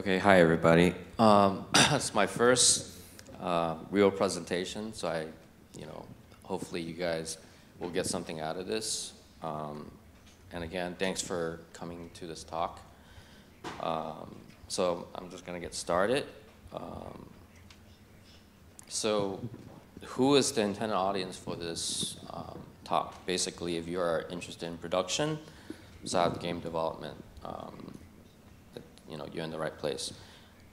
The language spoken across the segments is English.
Okay, hi everybody. It's my first real presentation, so hopefully you guys will get something out of this. And again, thanks for coming to this talk. So I'm just gonna get started. So who is the intended audience for this talk? Basically, if you are interested in production, besides game development, you're in the right place.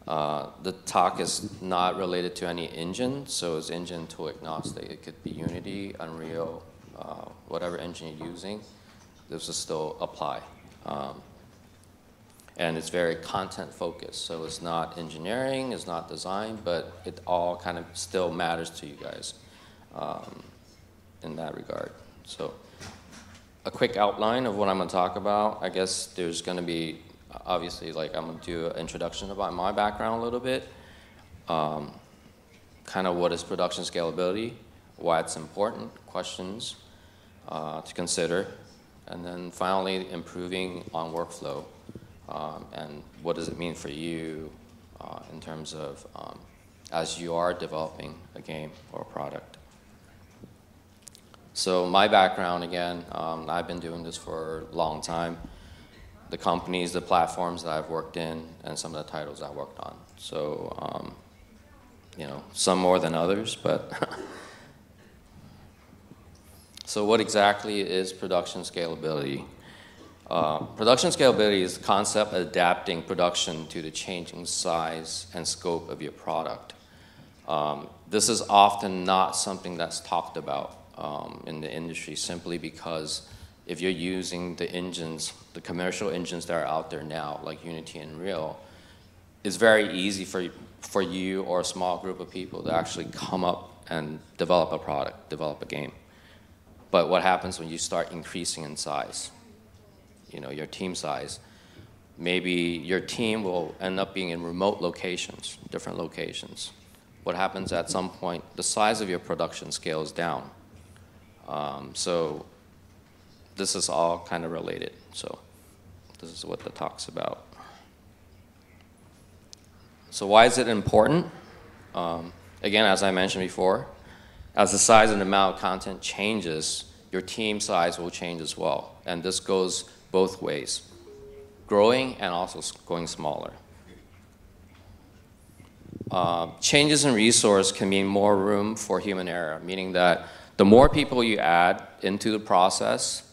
The talk is not related to any engine, so it's engine tool agnostic. It could be Unity, Unreal, whatever engine you're using, this will still apply. And it's very content focused, so it's not engineering, it's not design, but it all kind of still matters to you guys in that regard. So a quick outline of what I'm gonna talk about. I guess there's gonna be, obviously, I'm gonna do an introduction about my background a little bit, kind of what is production scalability, why it's important, questions to consider, and then finally improving on workflow, and what does it mean for you in terms of as you are developing a game or a product. So my background, again, I've been doing this for a long time. The companies, the platforms that I've worked in, and some of the titles I worked on. So, some more than others, but. So what exactly is production scalability? Production scalability is the concept of adapting production to the changing size and scope of your product. This is often not something that's talked about in the industry simply because if you're using the engines, the commercial engines that are out there now, like Unity and Unreal, it's very easy for you or a small group of people to actually come up and develop a product, develop a game. But what happens when you start increasing in size? Your team size. Maybe your team will end up being in remote locations, different locations. What happens at some point, the size of your production scales down. So this is all kind of related. So this is what the talk's about. So why is it important? Again, as I mentioned before, as the size and amount of content changes, your team size will change as well. And this goes both ways, growing and also going smaller. Changes in resource can mean more room for human error, meaning that the more people you add into the process,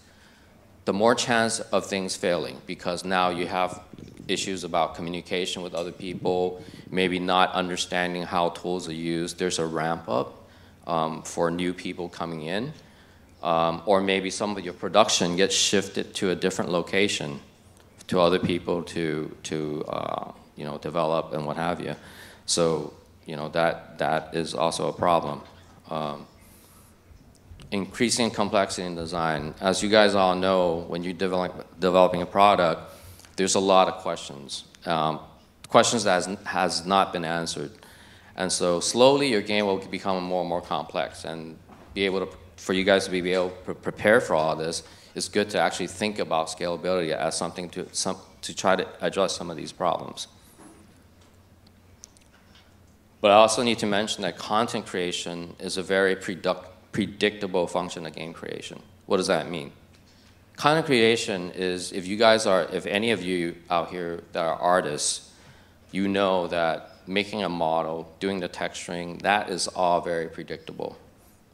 the more chance of things failing, because now you have issues about communication with other people, maybe not understanding how tools are used. There's a ramp up for new people coming in, or maybe some of your production gets shifted to a different location to other people to develop and what have you. So that is also a problem. Increasing complexity in design. As you guys all know, when you're developing a product, there's a lot of questions. Questions that has not been answered. And so slowly your game will become more and more complex, and for you guys to be able to prepare for all this, it's good to actually think about scalability as something to try to address some of these problems. But I also need to mention that content creation is a very predictable function of game creation. What does that mean? Content creation is, if any of you out here that are artists, you know that making a model, doing the texturing, that is all very predictable.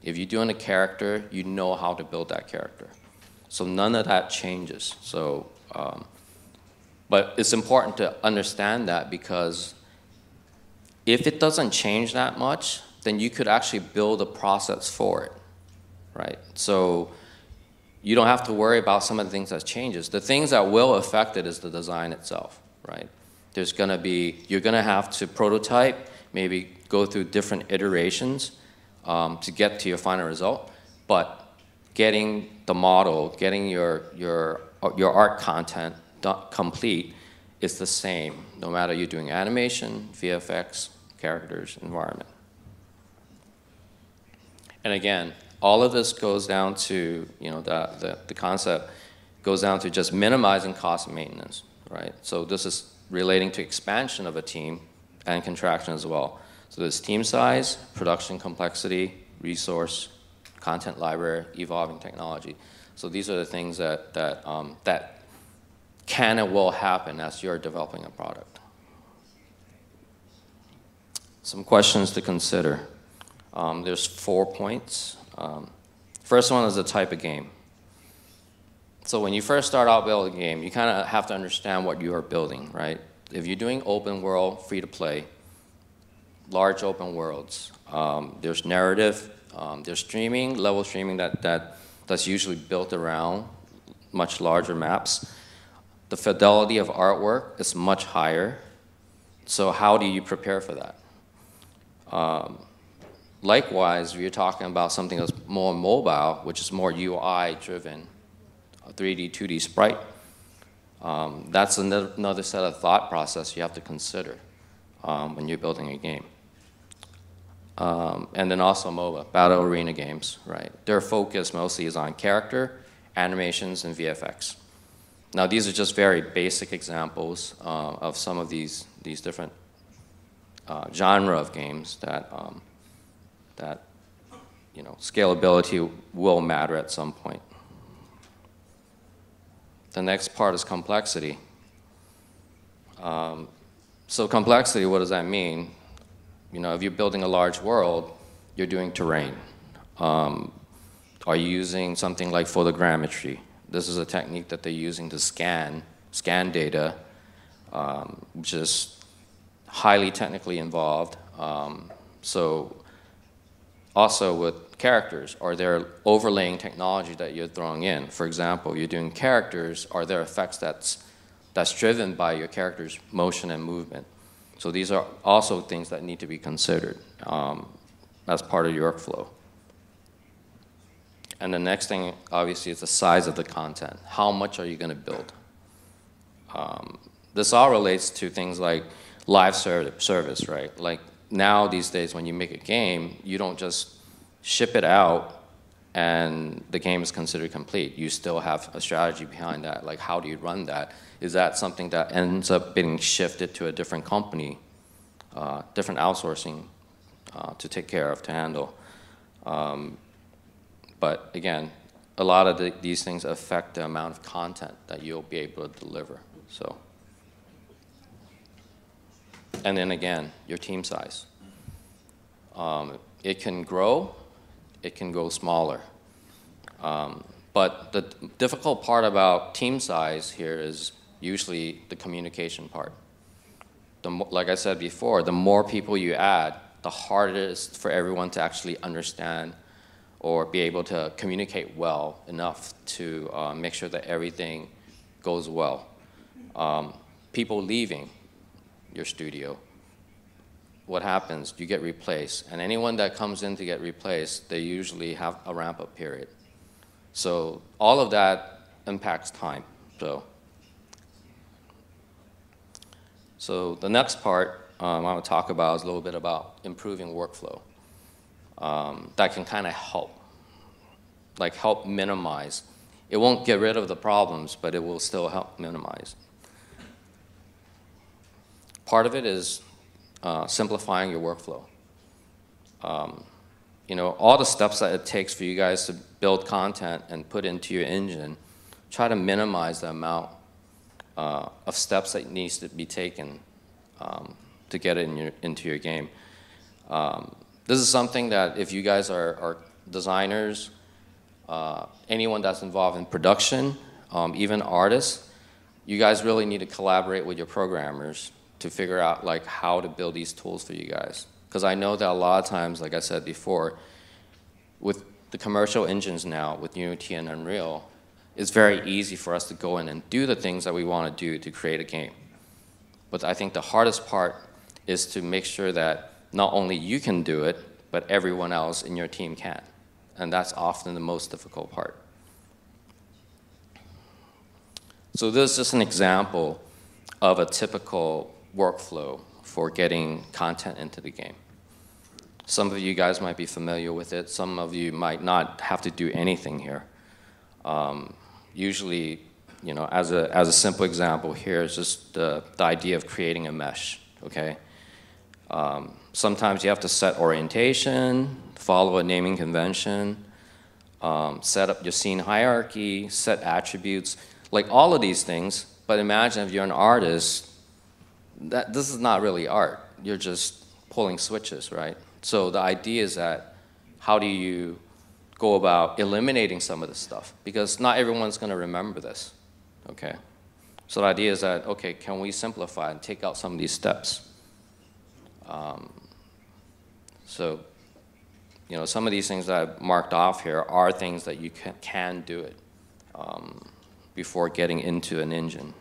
If you're doing a character, you know how to build that character. So none of that changes. So, but it's important to understand that, because if it doesn't change that much, then you could actually build a process for it, right? So you don't have to worry about some of the things that changes. The things that will affect it is the design itself, right? You're gonna have to prototype, maybe go through different iterations to get to your final result, but getting the model, getting your art content complete is the same, no matter you're doing animation, VFX, characters, environment. And again, all of this goes down to, the concept goes down to just minimizing cost of maintenance, right? So this relating to expansion of a team and contraction as well. So there's team size, production complexity, resource, content library, evolving technology. So these are the things that can and will happen as you're developing a product. Some questions to consider. There's 4 points. First one is the type of game. So when you first start out building a game, you kind of have to understand what you are building, right? If you're doing open world, free to play, large open worlds, there's narrative, there's streaming, level streaming that's usually built around much larger maps. The fidelity of artwork is much higher. So how do you prepare for that? Likewise, if you're talking about something that's more mobile, which is more UI driven, a 3D, 2D sprite, that's another set of thought process you have to consider when you're building a game. And then also MOBA, battle arena games, right? Their focus mostly is on character, animations, and VFX. Now these are just very basic examples of some of these different genre of games that scalability will matter at some point. The next part is complexity. So complexity, what does that mean? If you're building a large world, you're doing terrain. Are you using something like photogrammetry? This is a technique that they're using to scan data, which is highly technically involved. So also with characters, are there overlaying technology that you're throwing in? For example, you're doing characters, are there effects that's driven by your character's motion and movement? So these are also things that need to be considered as part of your workflow. And the next thing, obviously, is the size of the content. How much are you going to build? This all relates to things like live service, right? Like now, these days, when you make a game, you don't just ship it out and the game is considered complete. You still have a strategy behind that. Like, how do you run that? Is that something that ends up being shifted to a different company, different outsourcing to take care of, to handle? But again, a lot of these things affect the amount of content that you'll be able to deliver. So, and then again, your team size. It can grow, it can go smaller. But the difficult part about team size here is usually the communication part. Like I said before, the more people you add, the harder it is for everyone to actually understand or be able to communicate well enough to make sure that everything goes well. People leaving your studio, what happens? You get replaced. And anyone that comes in to get replaced, they usually have a ramp-up period. So all of that impacts time. So the next part I want to talk about is a little bit about improving workflow. That can kind of help minimize. It won't get rid of the problems, but it will still help minimize. Part of it is simplifying your workflow. All the steps that it takes for you guys to build content and put into your engine, try to minimize the amount of steps that needs to be taken to get it into your game. This is something that if you guys are designers, anyone that's involved in production, even artists, you guys really need to collaborate with your programmers to figure out how to build these tools for you guys. Because I know that a lot of times, like I said before, with the commercial engines now, with Unity and Unreal, it's very easy for us to go in and do the things that we want to do to create a game. But I think the hardest part is to make sure that not only you can do it, but everyone else in your team can. And that's often the most difficult part. So this is just an example of a typical workflow for getting content into the game. Some of you guys might be familiar with it. Some of you might not have to do anything here. Usually, you know, as a simple example here is just the idea of creating a mesh, okay? Sometimes you have to set orientation, follow a naming convention, set up your scene hierarchy, set attributes, like all of these things. But imagine if you're an artist, this is not really art. You're just pulling switches, right? So the idea is that how do you go about eliminating some of this stuff? Because not everyone's going to remember this, okay? So the idea is that, okay, can we simplify and take out some of these steps? So, you know, some of these things that I've marked off here are things that you can do it before getting into an engine.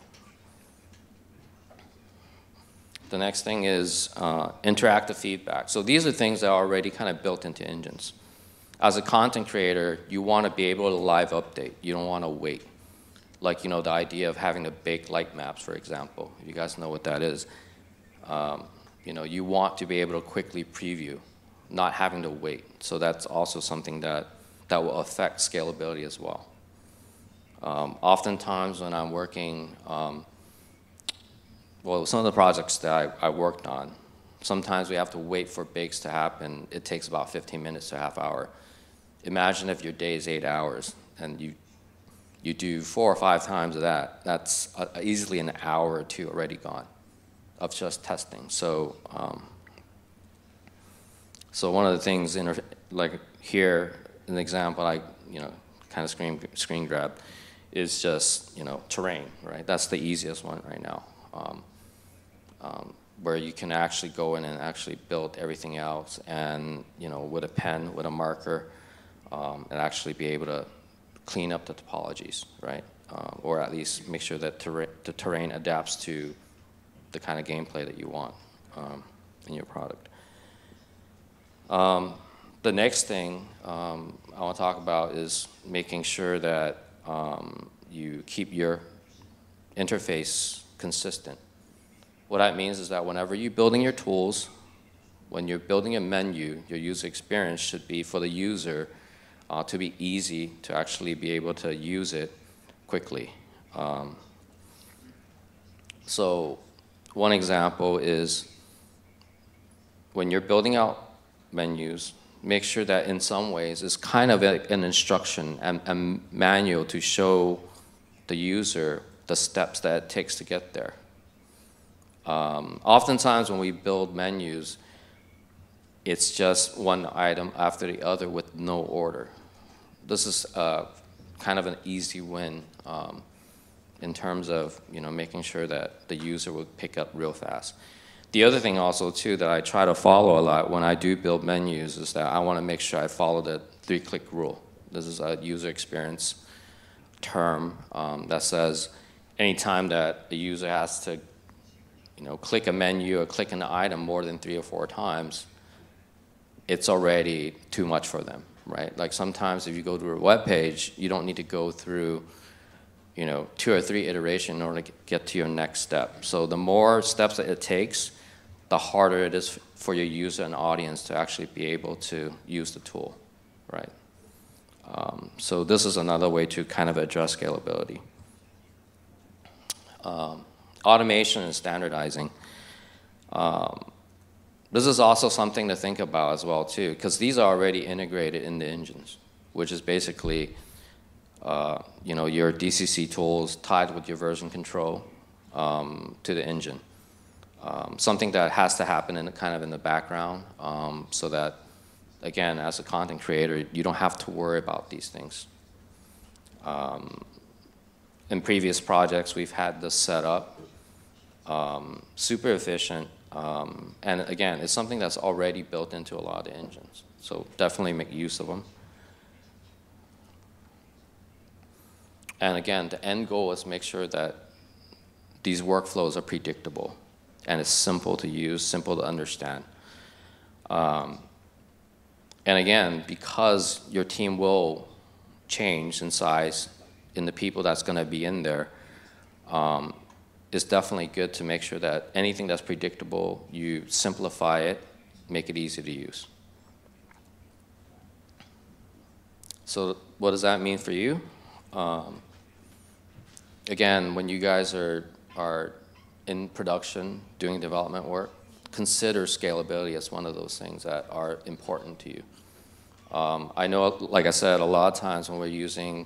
The next thing is interactive feedback. So these are things that are already kind of built into engines. As a content creator, you want to be able to live update. You don't want to wait. Like, you know, the idea of having to bake light maps, for example. You guys know what that is. You know, you want to be able to quickly preview, not having to wait. So that's also something that will affect scalability as well. Oftentimes when I'm working, well, some of the projects that I worked on, sometimes we have to wait for bakes to happen. It takes about 15 minutes to a half hour. Imagine if your day is 8 hours and you do 4 or 5 times of that. That's easily an hour or 2 already gone of just testing. So, so one of the things, like here, an example I, you know, kind of screen grab is just, you know, terrain, right? That's the easiest one right now, where you can actually go in and actually build everything else, and, you know, with a pen, with a marker, and actually be able to clean up the topologies, right? Or at least make sure that the terrain adapts to the kind of gameplay that you want in your product. The next thing I want to talk about is making sure that you keep your interface consistent. What that means is that whenever you're building your tools, when you're building a menu, your user experience should be for the user to be easy to actually be able to use it quickly. So one example is when you're building out menus, make sure that in some ways it's kind of an instruction and manual to show the user the steps that it takes to get there. Oftentimes when we build menus, it's just one item after the other with no order. This is kind of an easy win in terms of, you know, making sure that the user will pick up real fast. The other thing also too that I try to follow a lot when I do build menus is that I want to make sure I follow the 3-click rule. This is a user experience term that says anytime that the user has to, you know, click a menu or click an item more than 3 or 4 times, it's already too much for them, right? Like sometimes if you go to a web page, you don't need to go through, you know, 2 or 3 iterations in order to get to your next step. So the more steps that it takes, the harder it is for your user and audience to actually be able to use the tool, right? So this is another way to kind of address scalability. Automation and standardizing. This is also something to think about as well too, because these are already integrated in the engines, which is basically you know, your DCC tools tied with your version control to the engine. Something that has to happen in kind of in the background so that, again, as a content creator, you don't have to worry about these things. In previous projects, we've had this set up, super efficient, and again, it's something that's already built into a lot of engines. So definitely make use of them. And again, the end goal is make sure that these workflows are predictable and it's simple to use, simple to understand. And again, because your team will change in size in the people that's going to be in there, it's definitely good to make sure that anything that's predictable, you simplify it, make it easy to use. So what does that mean for you? again, when you guys are in production doing development work, consider scalability as one of those things that are important to you. I know, like I said, a lot of times when we're using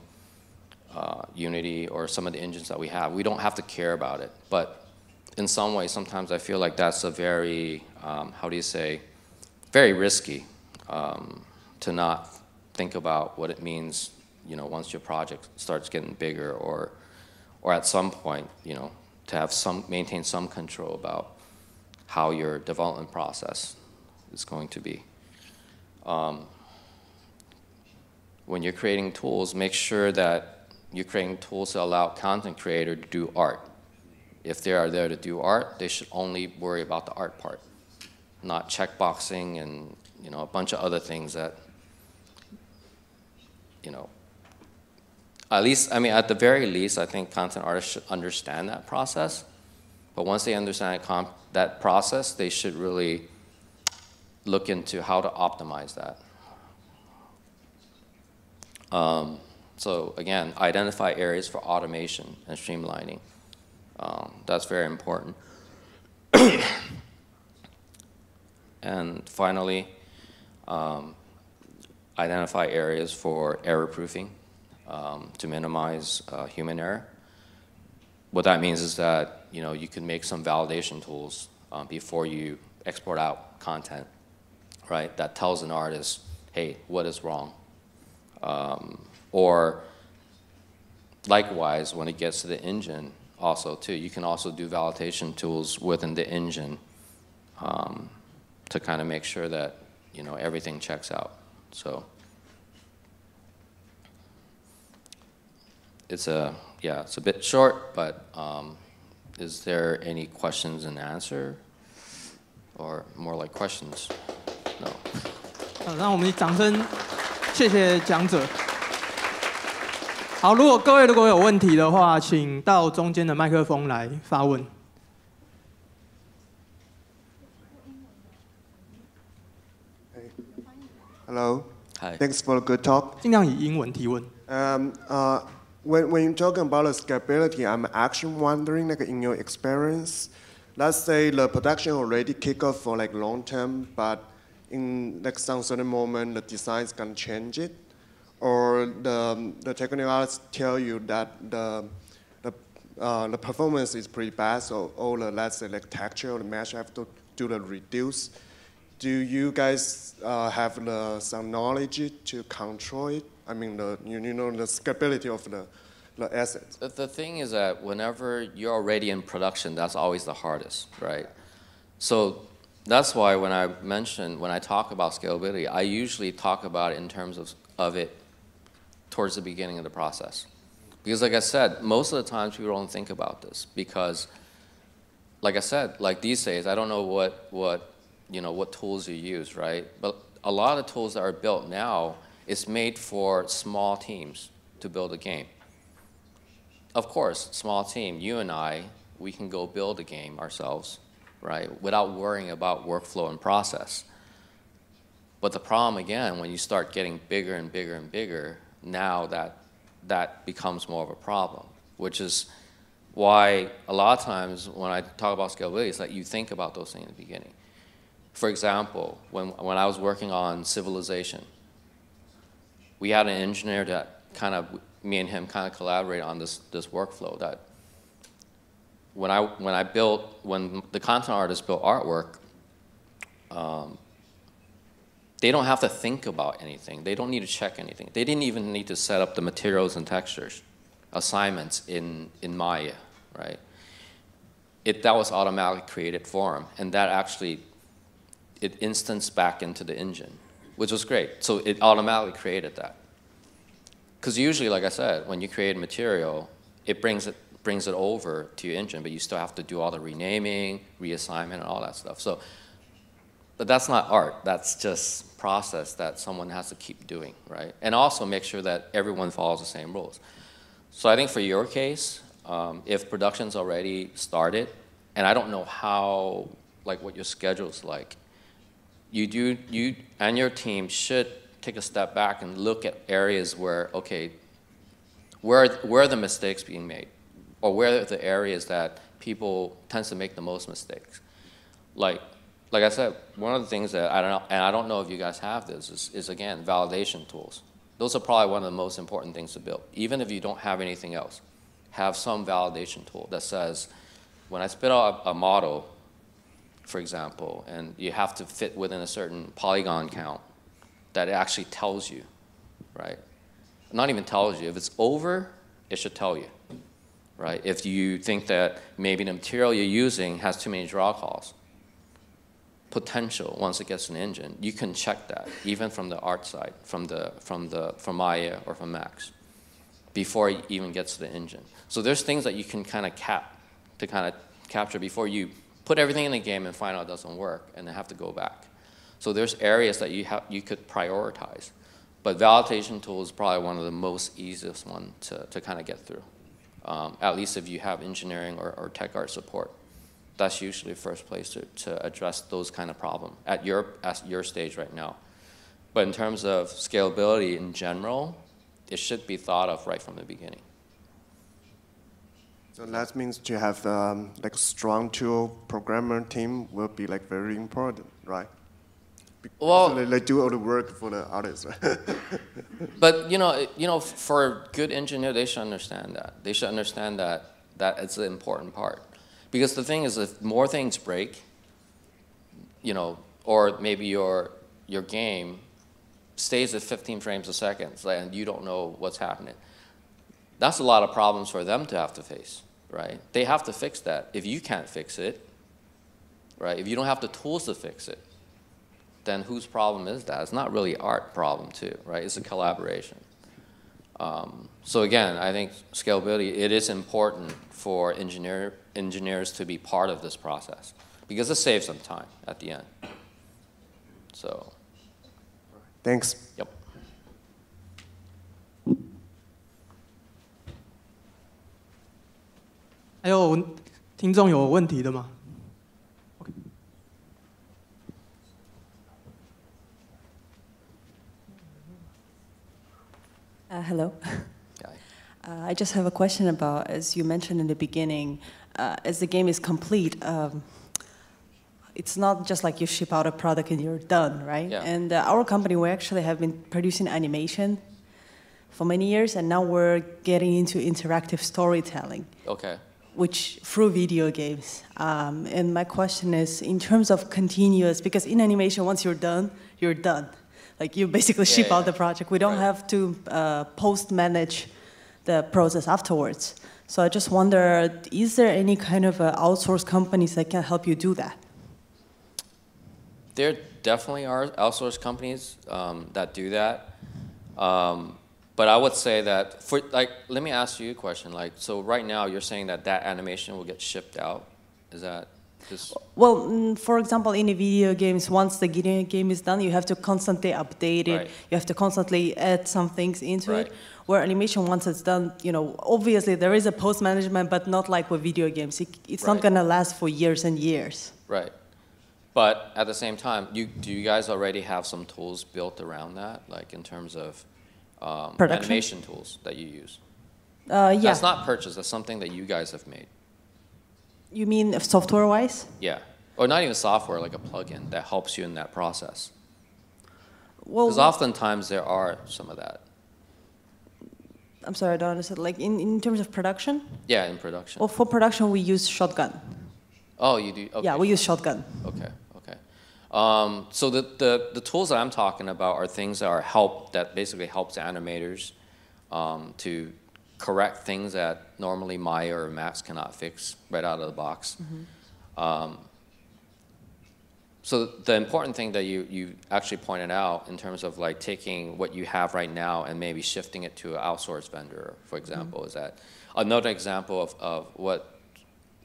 Unity or some of the engines that we have, we don't have to care about it. But in some ways, sometimes I feel like that's a very, how do you say, very risky to not think about what it means, you know, once your project starts getting bigger, or at some point, you know, to have maintain some control about how your development process is going to be. When you're creating tools, make sure that you're creating tools that allow content creator to do art. If they are there to do art, they should only worry about the art part, not checkboxing and, you know, a bunch of other things that, you know, at least, I mean, at the very least, I think content artists should understand that process. But once they understand that process, they should really look into how to optimize that. So again, identify areas for automation and streamlining. That's very important. And finally, identify areas for error proofing to minimize human error. What that means is that, you know, you can make some validation tools before you export out content, right? That tells an artist, hey, what is wrong? Or likewise, when it gets to the engine, also too, you can also do validation tools within the engine to kind of make sure that, you know, everything checks out. So it's a bit short, but is there any questions and answer, or more like questions? No. 让我们掌声谢谢讲者。好，各位如果有问题的话，请到中间的麦克风来发问。Hello. Hi. Thanks for a good talk. 尽量以英文提问。When you're talking about the scalability, I'm actually wondering, like in your experience, let's say the production already kick off for like long term, but in like some certain moment, the design is gonna change it, or the technical artists tell you that the performance is pretty bad, so all the, let's say, like texture or the mesh have to do the reduce. Do you guys have some knowledge to control it? I mean, you know, the scalability of the assets. The thing is that whenever you're already in production, that's always the hardest, right? So that's why when I talk about scalability, I usually talk about it in terms of it towards the beginning of the process. Because like I said, most of the times people don't think about this because, like I said, like these days, I don't know what tools you use, right? But a lot of tools that are built now is made for small teams to build a game. Of course, small team, you and I, we can go build a game ourselves, right? Without worrying about workflow and process. But the problem, again, when you start getting bigger and bigger and bigger, now that becomes more of a problem, which is why a lot of times when I talk about scalability, it's like you think about those things in the beginning. For example, when I was working on Civilization, we had an engineer that me and him kind of collaborated on this workflow that when the content artists built artwork, they don't have to think about anything. They don't need to check anything. They didn't even need to set up the materials and textures, assignments in Maya, right? That was automatically created for them, and that actually, it instanced back into the engine, which was great. So it automatically created that. Because usually, like I said, when you create material, it brings it over to your engine, but you still have to do all the renaming, reassignment, and all that stuff. So, but that's not art. That's just process that someone has to keep doing, right? And also make sure that everyone follows the same rules. So I think for your case, if production's already started, and I don't know how, like what your schedule's like, you and your team should take a step back and look at areas where, okay, where are the mistakes being made? or where are the areas that people tend to make the most mistakes. Like I said, one of the things that I don't know if you guys have this, is again, validation tools. Those are probably one of the most important things to build. Even if you don't have anything else, have some validation tool that says, when I spit out a model, for example, and you have to fit within a certain polygon count, that it actually tells you, right? Not even tells you. If it's over, it should tell you, right? If you think that maybe the material you're using has too many draw calls, potential once it gets an engine, you can check that even from the art side, from Maya or from Max, before it even gets to the engine. So there's things that you can kind of capture before you put everything in the game and find out it doesn't work and then have to go back. So there's areas that you could prioritize. But validation tool is probably one of the most easiest one to kind of get through. At least if you have engineering or tech art support. That's usually the first place to address those kind of problems at your stage right now. But in terms of scalability in general, it should be thought of right from the beginning. So that means to have like a strong tool programmer team will be like very important, right? Well, so they do all the work for the artists, right? But you know, for a good engineer, they should understand that. They should understand that it's an important part. Because the thing is, if more things break, you know, or maybe your game stays at 15 frames a second, and you don't know what's happening, that's a lot of problems for them to have to face, right? They have to fix that. If you can't fix it, right? If you don't have the tools to fix it, then whose problem is that? It's not really art problem too, right? It's a collaboration. So again, I think scalability, it is important for engineers to be part of this process because it saves them time at the end. So. Thanks. Yep. 还有听众有问题的吗？ Hello. I just have a question about, as you mentioned in the beginning, as the game is complete, it's not just like you ship out a product and you're done, right? Yeah. And our company, we actually have been producing animation for many years, and now we're getting into interactive storytelling. Okay. Which through video games. And my question is, in terms of continuous, because in animation, once you're done, you're done. Like you basically ship out the project. We don't have to post-manage the process afterwards. So I just wonder, is there any kind of outsourced companies that can help you do that? There definitely are outsourced companies that do that. But I would say that, let me ask you a question. So right now you're saying that animation will get shipped out. Is that just? Well, for example, in the video games, once the game is done, you have to constantly update it. Right. You have to constantly add some things into it. Where animation, once it's done, you know, obviously there is a post-management, but not like with video games. It's not going to last for years and years. Right. But at the same time, do you guys already have some tools built around that, like in terms of animation tools that you use? Yeah. That's not purchased. That's something that you guys have made. You mean software-wise? Yeah. Or not even software, like a plugin that helps you in that process. Well, because oftentimes there are some of that. I'm sorry, I don't understand. Like in terms of production? Yeah, in production. Well, for production, we use Shotgun. Oh, you do? Okay. Yeah, we use Shotgun. Okay, okay. So the tools that I'm talking about are things that basically helps animators to correct things that normally Maya or Max cannot fix right out of the box. Mm-hmm. So the important thing that you actually pointed out in terms of like taking what you have right now and maybe shifting it to an outsourced vendor, for example, mm-hmm. is that another example of what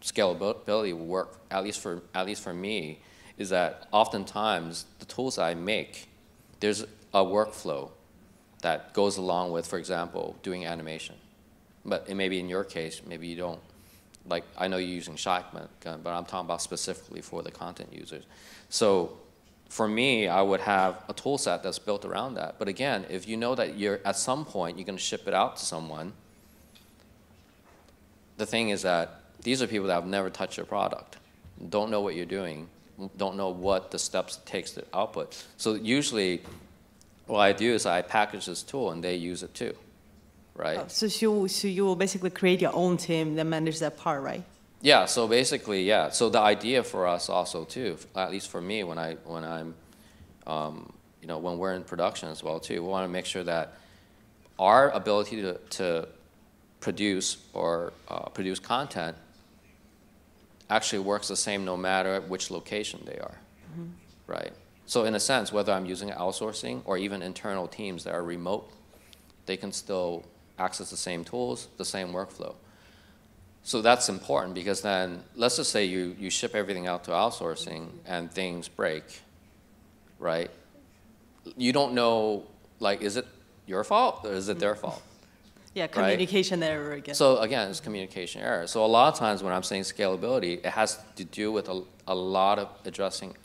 scalability will work, at least for me, is that oftentimes the tools that I make, there's a workflow that goes along with, for example, doing animation. But maybe in your case, maybe you don't. Like, I know you're using Shotgun, but I'm talking about specifically for the content users. So for me, I would have a tool set that's built around that. But again, if you know that at some point you're going to ship it out to someone, the thing is that these are people that have never touched your product, don't know what you're doing, don't know what the steps it takes to output. So usually what I do is I package this tool and they use it too, right? Oh, so you will basically create your own team that manage that part, right? Yeah, so basically, yeah. So the idea for us also too, at least for me when I'm, you know, when we're in production as well too, we want to make sure that our ability to produce or produce content actually works the same no matter which location they are, right? So in a sense, whether I'm using outsourcing or even internal teams that are remote, they can still access the same tools, the same workflow. So that's important because then, let's just say you ship everything out to outsourcing and things break, right? You don't know, like, is it your fault or is it their fault? Yeah, communication error again. So again, it's communication error. So a lot of times when I'm saying scalability, it has to do with a lot of addressing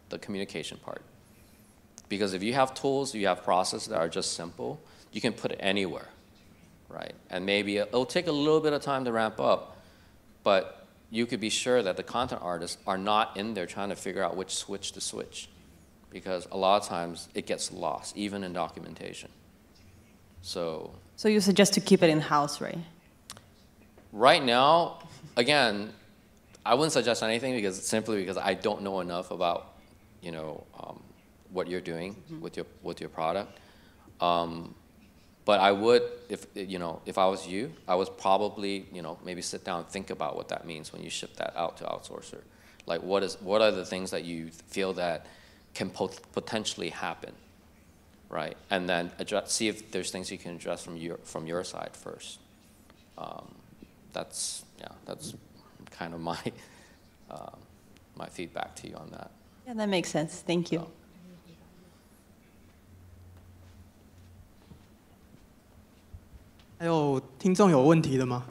the communication part. Because if you have tools, you have processes that are just simple, you can put it anywhere, right? And maybe it'll take a little bit of time to ramp up, but you could be sure that the content artists are not in there trying to figure out which switch to switch. Because a lot of times it gets lost, even in documentation. So you suggest to keep it in-house, right? Right now, again, I wouldn't suggest anything simply because I don't know enough about, you know, what you're doing with your product. But I would, if I was you, I would probably, maybe sit down and think about what that means when you ship that out to outsourcer. Like, what are the things that you feel that can potentially happen, right? And then see if there's things you can address from your side first. That's kind of my my feedback to you on that. Yeah, that makes sense. Thank you. So. 还有听众有问题的吗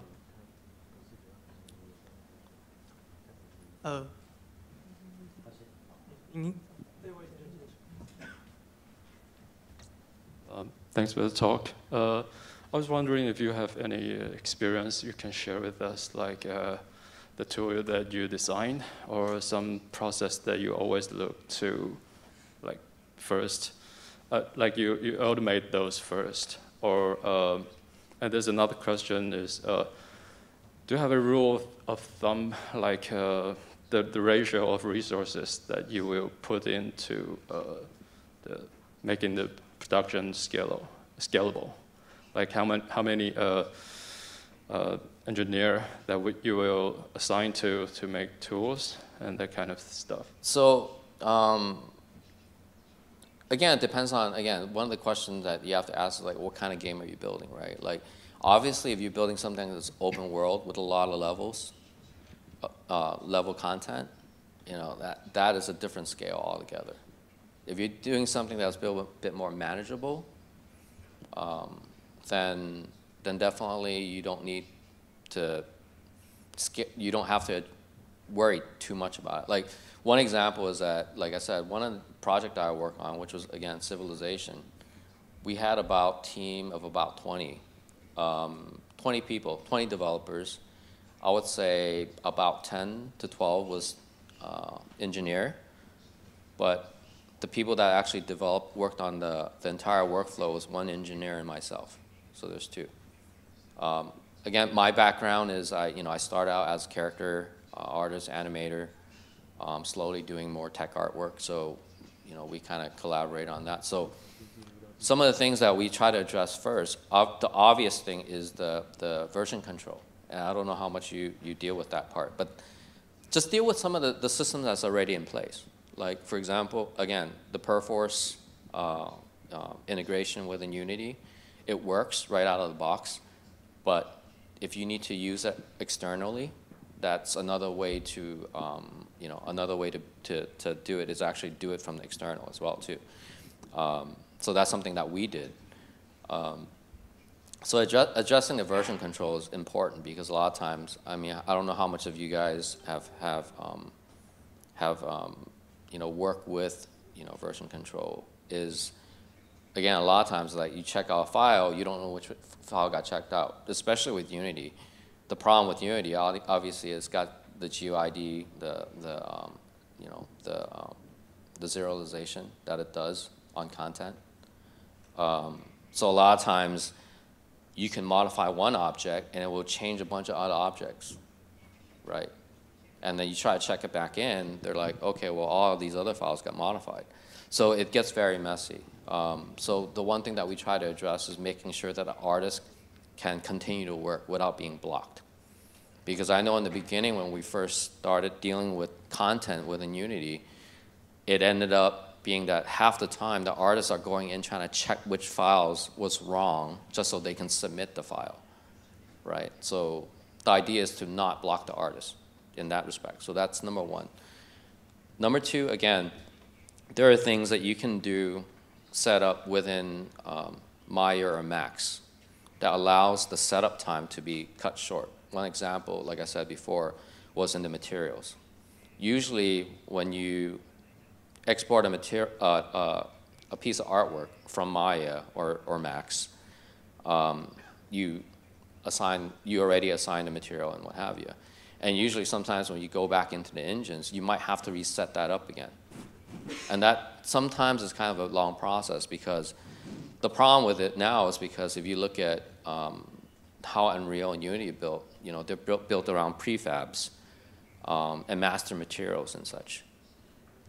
？Thanks for the talk. I was wondering if you have any experience you can share with us, like the tool that you design or some process that you always look to, like first, like you automate those first, or and there's another question is, do you have a rule of thumb, like the ratio of resources that you will put into making the production scalable? Like how many engineer that you will assign to make tools and that kind of stuff? So again, it depends on, one of the questions that you have to ask is like, what kind of game are you building, right? Like, obviously, if you're building something that's open world with a lot of levels, level content, that is a different scale altogether. If you're doing something that's built a bit more manageable, then definitely you don't need to you don't have to worry too much about it. Like, one example is that, like I said, one of the project I work on, which was again civilization, we had team of about 20 people, 20 developers. I would say about 10 to 12 was engineer, but the people that actually worked on the entire workflow was one engineer and myself. So there's two. Again, my background is I started out as a character artist, animator, slowly doing more tech artwork. So, we kind of collaborate on that. So some of the things that we try to address first, the obvious thing is the version control. And I don't know how much you deal with that part, but just deal with some of the systems that's already in place. Like, for example, again, the Perforce integration within Unity, it works right out of the box. But if you need to use it externally, that's another way to, to do it is actually do it from the external as well too. So that's something that we did. So adjusting the version control is important because a lot of times, I don't know how much of you guys have worked with, version control. Is, again, a lot of times, like, you check out a file, you don't know which file got checked out, especially with Unity. The problem with Unity, obviously, it's got the GUID, the serialization that it does on content. So a lot of times, you can modify one object, and it will change a bunch of other objects, right? And then you try to check it back in, they're like, okay, well, all of these other files got modified. So it gets very messy. So the one thing that we try to address is making sure that an artist can continue to work without being blocked. Because I know in the beginning when we first started dealing with content within Unity, it ended up being that half the time the artists are going in trying to check which files was wrong just so they can submit the file, right? So the idea is to not block the artist in that respect. So that's number one. Number two, again, there are things that you can do set up within Maya or Max that allows the setup time to be cut short. One example, like I said before, was in the materials. Usually when you export a piece of artwork from Maya or Max, you already assign the material and what have you. And usually sometimes when you go back into the engines, you might have to reset that up again. And that sometimes is kind of a long process because the problem with it now is because if you look at how Unreal and Unity are built, they're built around prefabs and master materials and such.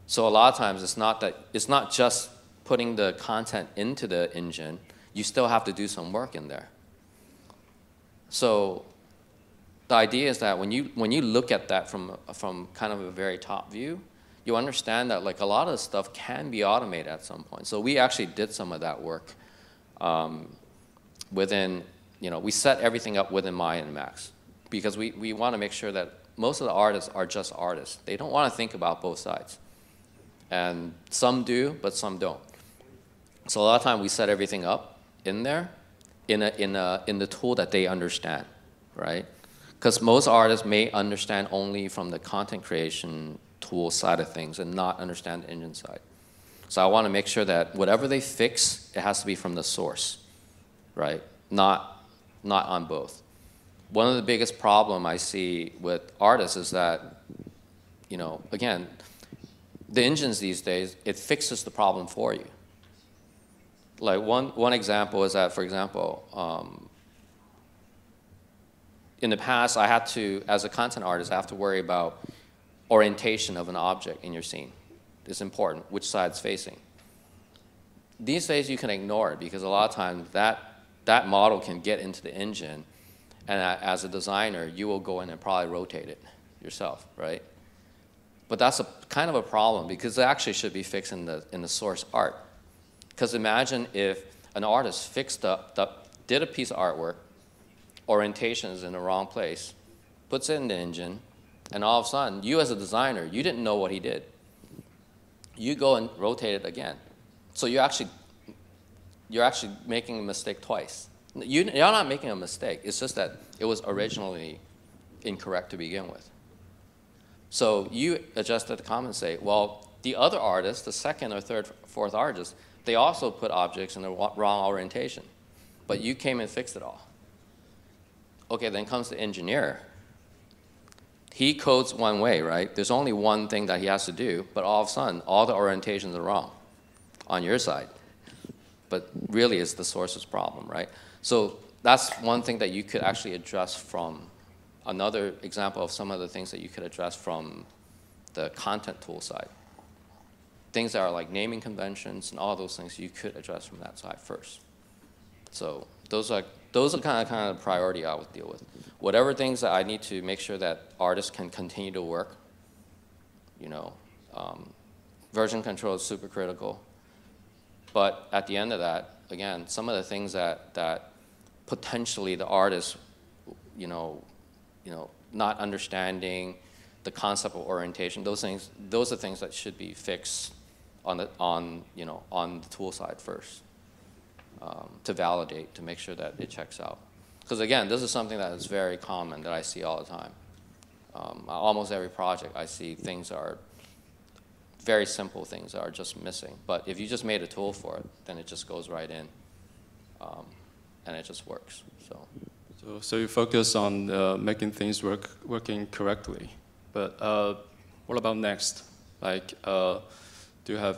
So a lot of times it's not just putting the content into the engine, you still have to do some work in there. So the idea is that when you look at that from kind of a very top view, you understand that like a lot of the stuff can be automated at some point. So we actually did some of that work within, we set everything up within Maya and Max because we want to make sure that most of the artists are just artists. They don't want to think about both sides. And some do, but some don't. So a lot of time we set everything up in there in the tool that they understand, right? Because most artists may understand only from the content creation tool side of things and not understand the engine side. So I want to make sure that whatever they fix, it has to be from the source, right? Not on both. One of the biggest problem I see with artists is that, again, the engines these days, it fixes the problem for you. Like one example is that, for example, in the past, I had to, as a content artist, I have to worry about orientation of an object in your scene. It's important, which side it's facing. These days, you can ignore it because a lot of times that model can get into the engine, and as a designer, you will go in and probably rotate it yourself, right? But that's kind of a problem because it actually should be fixed in the source art. Because imagine if an artist did a piece of artwork, orientation is in the wrong place, puts it in the engine, and all of a sudden, you as a designer, you didn't know what he did. You go and rotate it again. So you're actually making a mistake twice. You're not making a mistake. It's just that it was originally incorrect to begin with. So you adjusted the comment and say, well, the other artist, the second or third, fourth artist, they also put objects in the wrong orientation. But you came and fixed it all. Okay, then comes the engineer. He codes one way, right? There's only one thing that he has to do, but all of a sudden, all the orientations are wrong on your side. But really, it's the source's problem, right? So that's one thing that you could actually address from another example of some of the things that you could address from the content tool side. Things that are like naming conventions and all those things you could address from that side first. So those are kind of the priority I would deal with. Whatever things that I need to make sure that artists can continue to work, version control is super critical. But at the end of that, again, some of the things that potentially the artist, not understanding the concept of orientation, those are things that should be fixed on the tool side first to validate, to make sure that it checks out. Because again, this is something that is very common that I see all the time. Almost every project I see things are very simple things that are just missing. But if you just made a tool for it, then it just goes right in, and it just works. So. So you focus on making things working correctly, but what about next? Like, do you have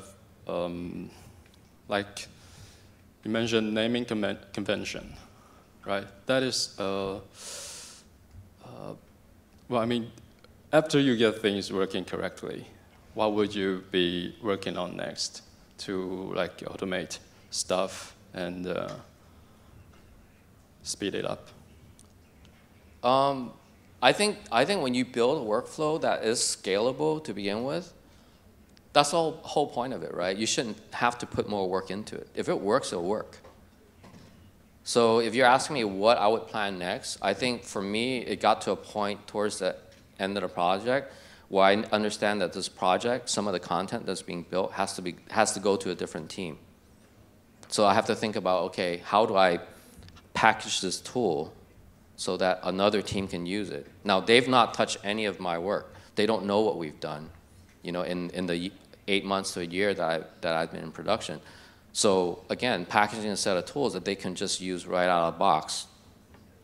like you mentioned naming convention, right? That is well, I mean, after you get things working correctly, what would you be working on next to like automate stuff and speed it up? I think when you build a workflow that is scalable to begin with, that's the whole point of it, right? You shouldn't have to put more work into it. If it works, it'll work. So if you're asking me what I would plan next, I think for me, it got to a point towards the end of the project where I understand that this project, some of the content that's being built has to go to a different team. So I have to think about, okay, how do I package this tool so that another team can use it? Now, they've not touched any of my work. They don't know what we've done, you know, in the 8 months to a year that I've been in production. So again, packaging a set of tools that they can just use right out of the box,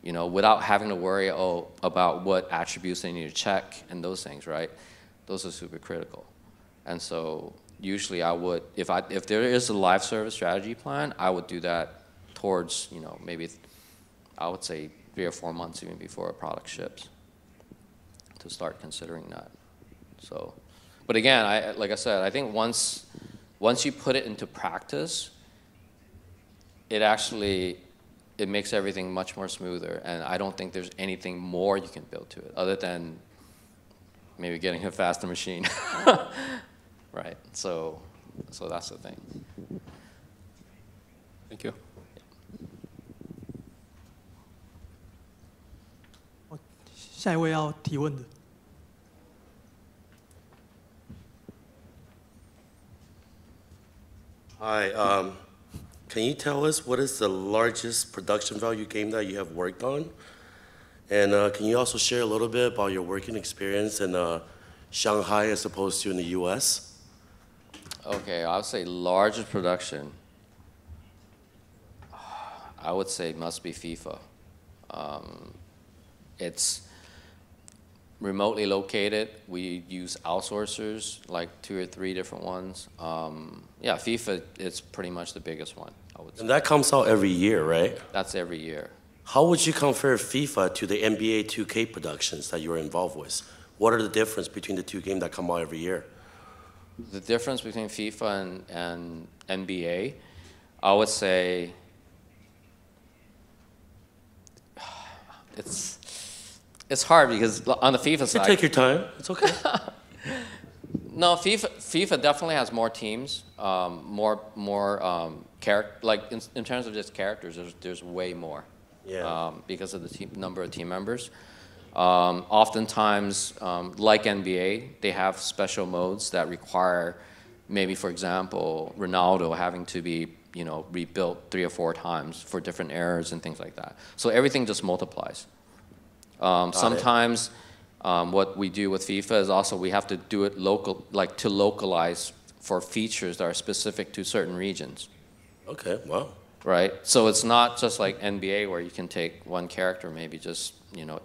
you know, without having to worry about what attributes they need to check and those things, right? Those are super critical. And so usually I would, if there is a live service strategy plan, I would do that towards, you know, maybe I would say 3 or 4 months even before a product ships to start considering that. So, but again, like I said, I think once you put it into practice, it makes everything much more smoother, and I don't think there's anything more you can build to it other than maybe getting a faster machine, right? So that's the thing. Thank you. 下一位要提问的。Hi, can you tell us what is the largest production value game that you have worked on? And can you also share a little bit about your working experience in Shanghai as opposed to in the US? Okay, I would say largest production, I would say must be FIFA. It's remotely located. We use outsourcers, like 2 or 3 different ones. Yeah, FIFA is pretty much the biggest one, I would say. And that comes out every year, right? That's every year. How would you compare FIFA to the NBA 2K productions that you're involved with? What are the difference between the 2 games that come out every year? The difference between FIFA and NBA, I would say it's hard because on the FIFA side. Take your time. It's okay. No, FIFA definitely has more teams, more like in terms of just characters, there's way more. Yeah. Because of the number of team members. Oftentimes, like NBA, they have special modes that require maybe, for example, Ronaldo having to be, you know, rebuilt 3 or 4 times for different errors and things like that. So everything just multiplies. Sometimes what we do with FIFA is also we have to do it to localize for features that are specific to certain regions. Okay, wow. Right? So it's not just like NBA where you can take one character, maybe just, you know,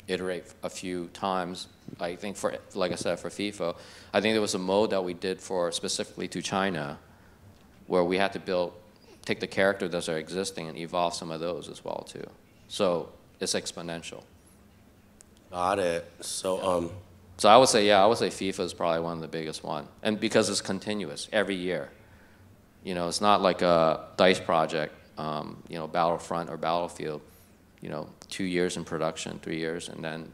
iterate a few times. I think like I said, for FIFA, I think there was a mode that we did for specifically to China where we had to take the characters that are existing and evolve some of those as well too. So it's exponential. Got it. So I would say, yeah, FIFA is probably one of the biggest one. And because it's continuous every year. You know, it's not like a DICE project, you know, Battlefront or Battlefield, you know, 2 years in production, 3 years, and then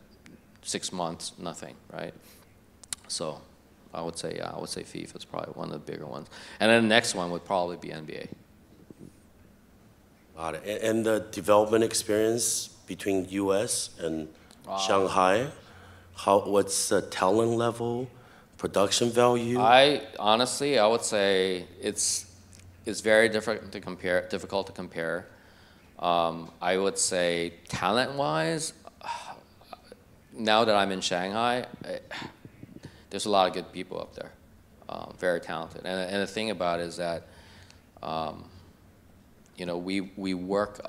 6 months, nothing, right? So I would say, yeah, FIFA is probably one of the bigger ones. And then the next one would probably be NBA. Got it. And the development experience between US and Shanghai, what's the talent level, production value? Honestly, I would say it's very difficult to compare. I would say talent-wise, now that I'm in Shanghai, there's a lot of good people up there, very talented. And the thing about it is that you know, we work.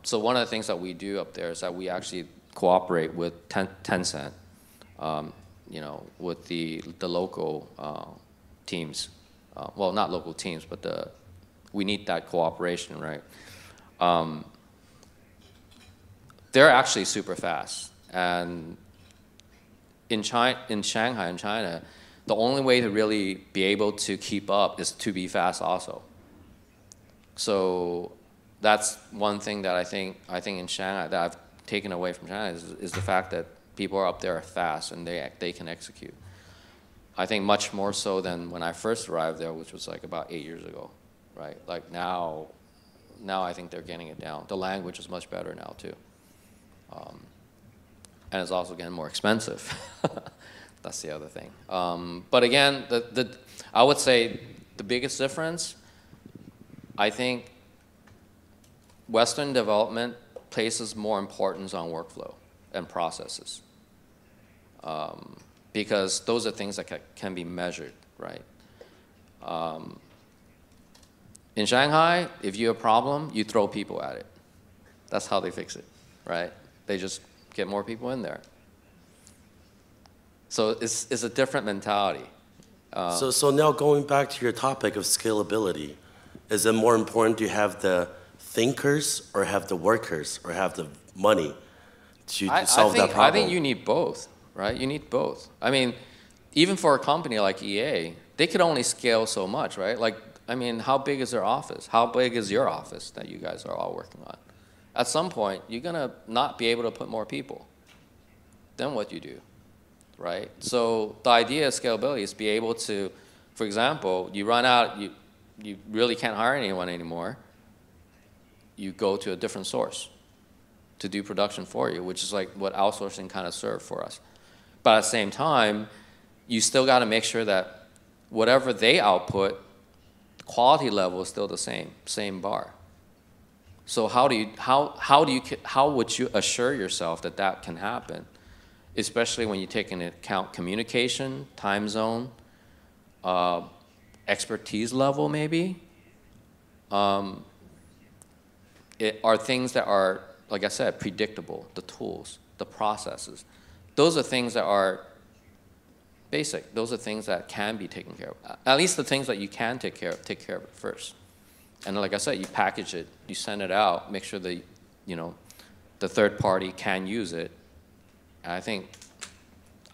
So one of the things that we do up there is that we actually cooperate with Tencent, you know, with the local teams. Well, not local teams, but we need that cooperation, right? They're actually super fast, and in Shanghai, in China, the only way to really be able to keep up is to be fast also. So that's one thing that I think in Shanghai that I've taken away from China is the fact that people are up there fast and they can execute. I think much more so than when I first arrived there, which was like about 8 years ago, right? Like now I think they're getting it down. The language is much better now too. And it's also getting more expensive. That's the other thing. But again, I would say the biggest difference, I think Western development places more importance on workflow and processes. Because those are things that can be measured, right? In Shanghai, if you have a problem, you throw people at it. That's how they fix it, right? They just get more people in there. So it's a different mentality. So now going back to your topic of scalability, is it more important to have the thinkers or have the workers or have the money to solve that problem? I think you need both, right? You need both. I mean, even for a company like EA, they could only scale so much, right? Like, I mean, how big is their office? How big is your office that you guys are all working on? At some point, you're gonna not be able to put more people. Then what do you do, right? So the idea of scalability is be able to, for example, you run out, you really can't hire anyone anymore. You go to a different source to do production for you, which is like what outsourcing kind of served for us. But at the same time, you still got to make sure that whatever they output, the quality level is still the same bar. So how would you assure yourself that that can happen, especially when you take into account communication, time zone, expertise level maybe? It are things that are, like I said, predictable, the tools, the processes. Those are things that are basic. Those are things that can be taken care of. At least the things that you can take care of it first. And like I said, you package it, you send it out, make sure that, you know, the third party can use it. And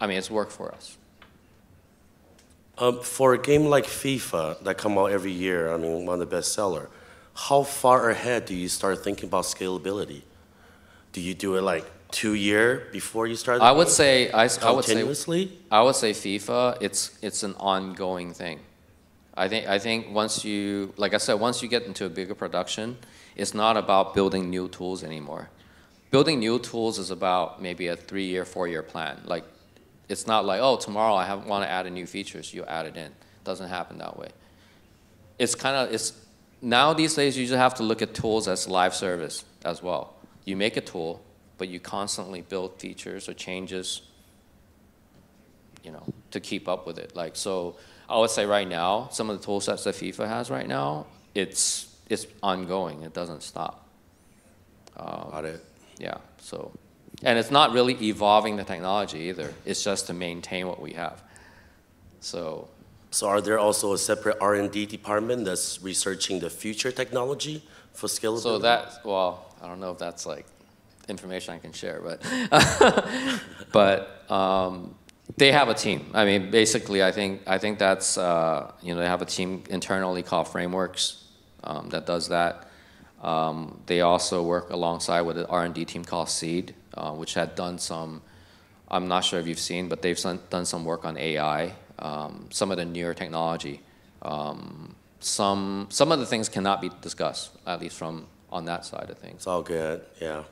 I mean, it's worked for us. For a game like FIFA that come out every year, I mean, one of the best seller, how far ahead do you start thinking about scalability? Do you do it like 2 years before you start? I would say continuously. I would say FIFA. It's an ongoing thing. I think once you, like I said, once you get into a bigger production, it's not about building new tools anymore. Building new tools is about maybe a 3-year, 4-year plan. Like, it's not like, oh, tomorrow I want to add a new feature, so you add it in. It doesn't happen that way. Now these days you just have to look at tools as live service as well. You make a tool, but you constantly build features or changes, you know, to keep up with it. Like, so I would say right now, some of the tool sets that FIFA has right now, it's ongoing. It doesn't stop. Got it. Yeah. So, and it's not really evolving the technology either. It's just to maintain what we have. So are there also a separate R&D department that's researching the future technology for scalability? So well, I don't know if that's like information I can share, but they have a team. I mean, basically, I think that's you know, they have a team internally called Frameworks that does that. They also work alongside with an R&D team called Seed, which had done some. I'm not sure if you've seen, but they've done some work on AI. Some of the newer technology. Some of the things cannot be discussed, at least from on that side of things. It's all good, yeah.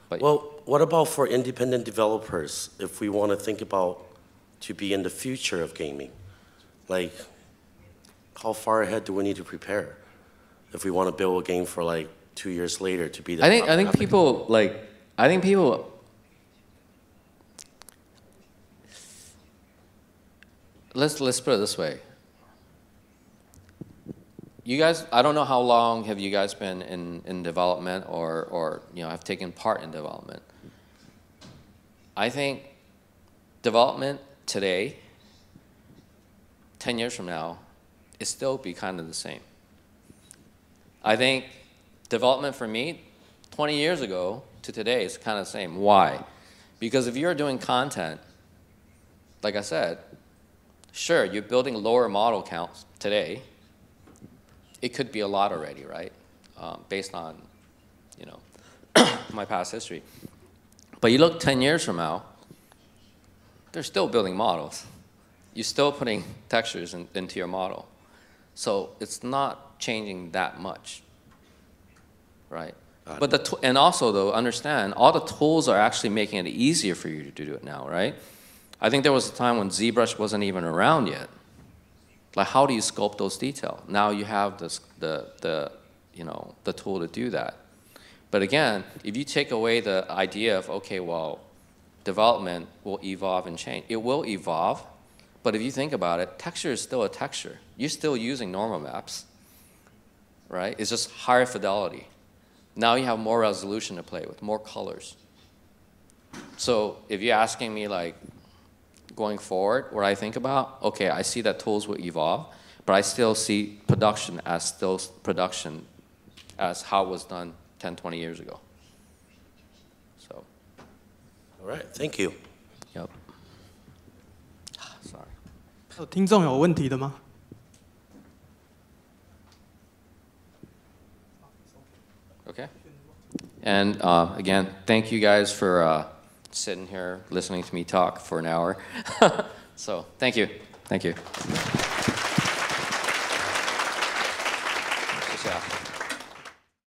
But well, what about for independent developers, if we want to think about to be in the future of gaming? Like, how far ahead do we need to prepare if we want to build a game for like 2 years later to be the I think people let's put it this way. you guys, I don't know how long have you guys been in development or have taken part in development. I think development today, 10 years from now, it still be kind of the same. I think development for me, 20 years ago to today is kind of the same. Why? Because if you're doing content, like I said, sure, you're building lower model counts today. It could be a lot already, right? Based on, my past history. But you look 10 years from now, they're still building models. You're still putting textures into your model. So it's not changing that much, right? But and also, though, understand, all the tools are actually making it easier for you to do it now, right? I think there was a time when ZBrush wasn't even around yet. Like, how do you sculpt those details? Now you have the tool to do that. But again, if you take away the idea of, okay, well, development will evolve and change. It will evolve, but if you think about it, texture is still a texture. You're still using normal maps, right? It's just higher fidelity. Now you have more resolution to play with, more colors. So if you're asking me, like, going forward, what I think about, okay, I see that tools will evolve, but I still see production as how it was done 10, 20 years ago. So. All right, thank you. Yep. Sorry. 有听众有问题的吗？ Okay. And again, thank you guys for sitting here listening to me talk for an hour. So thank you. Thank you.